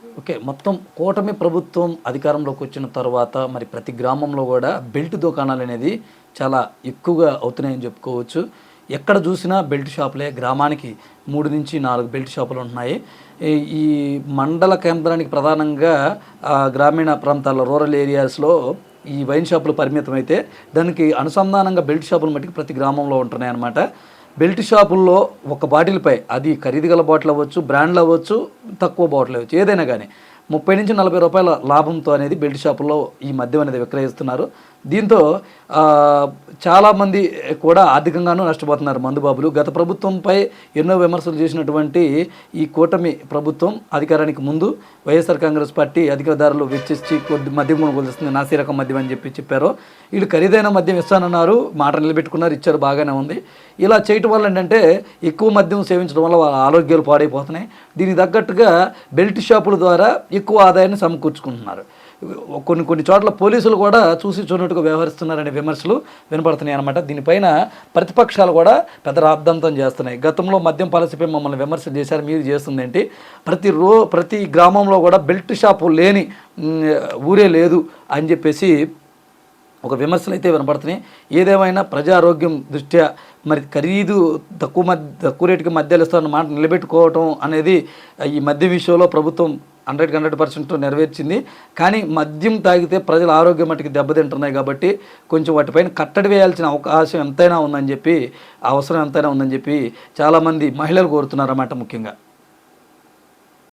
Okay. మొత్తం కూటమి ప్రభుత్వం అధికారంలోకి వచ్చిన తర్వాత మరి ప్రతి గ్రామంలో గూడా బెల్ట్ దుకాణాలనేది చాలా ఎక్కువగా అవుతున్నాయని చెప్పుకోవచ్చు. ఎక్కడ చూసినా బెల్ట్ షాపులే. గ్రామానికి 3-4 బెల్ట్ షాపులుంటున్నాయి. ఈ ఈ మండల కేంద్రానికి ప్రధానంగా గ్రామీణ ప్రాంతాల్లో రూరల్ ఏరియాస్‌లో ఈ వైన్ షాపులు పరిమితమైతే, దానికి అనుసంధానంగా బెల్ట్ షాపులు మట్టుకు ప్రతి గ్రామంలో ఉంటున్నాయన్నమాట. బెల్ట్ షాపుల్లో ఒక బాటిల్‌పై అది ఖరీదు గల బాటిల్ అవ్వచ్చు, బ్రాండ్‌లు అవ్వచ్చు, తక్కువ బాటిల్ అవ్వచ్చు, ఏదైనా గానీ రూ. 30-40 లాభంతో అనేది బెల్ట్ షాపుల్లో ఈ మద్యం అనేది విక్రయిస్తున్నారు. దీంతో చాలామంది కూడా ఆర్థికంగానూ నష్టపోతున్నారు మందుబాబులు. గత ప్రభుత్వంపై ఎన్నో విమర్శలు చేసినటువంటి ఈ కూటమి ప్రభుత్వం అధికారానికి ముందు వైఎస్ఆర్ కాంగ్రెస్ పార్టీ అధికారదారులు వెచ్చిచ్చి కొద్ది మద్యం కొనుగోలుస్తుంది, నాసి రకం మద్యం అని చెప్పారు. వీళ్ళు ఖరీదైన మద్యం ఇస్తానన్నారు, మాట నిలబెట్టుకున్నారు, ఇచ్చారు, బాగానే ఉంది. ఇలా చేయటం వల్ల ఏంటంటే ఎక్కువ మద్యం సేవించడం వల్ల వాళ్ళ ఆరోగ్యాలు పాడైపోతున్నాయి. దీనికి తగ్గట్టుగా బెల్ట్ షాపుల ద్వారా ఎక్కువ ఆదాయాన్ని సమకూర్చుకుంటున్నారు. కొన్ని చోట్ల పోలీసులు కూడా చూసి చూడనట్టుగా వ్యవహరిస్తున్నారనే విమర్శలు వినపడుతున్నాయి అన్నమాట. దీనిపైన ప్రతిపక్షాలు కూడా పెద్ద రాద్ధాంతం చేస్తున్నాయి. గతంలో మద్యం పాలసీపై మమ్మల్ని విమర్శలు చేశారు, మీరు చేస్తుందేంటి? ప్రతి గ్రామంలో కూడా బెల్ట్ షాపు లేని ఊరే లేదు అని చెప్పేసి ఒక విమర్శలు అయితే వినపడుతున్నాయి. ఏదేమైనా ప్రజారోగ్యం దృష్ట్యా మరి ఖరీదు తక్కువ రేటుకి మద్యాలు ఇస్తారన్న మాట నిలబెట్టుకోవటం అనేది ఈ మద్యం విషయంలో ప్రభుత్వం 100% నెరవేర్చింది. కానీ మద్యం తాగితే ప్రజల ఆరోగ్యం మట్టుకు దెబ్బతింటున్నాయి కాబట్టి కొంచెం వాటిపైన కట్టడి వేయాల్సిన అవకాశం ఎంతైనా ఉందని చెప్పి, అవసరం ఎంతైనా ఉందని చెప్పి చాలామంది మహిళలు కోరుతున్నారన్నమాట ముఖ్యంగా.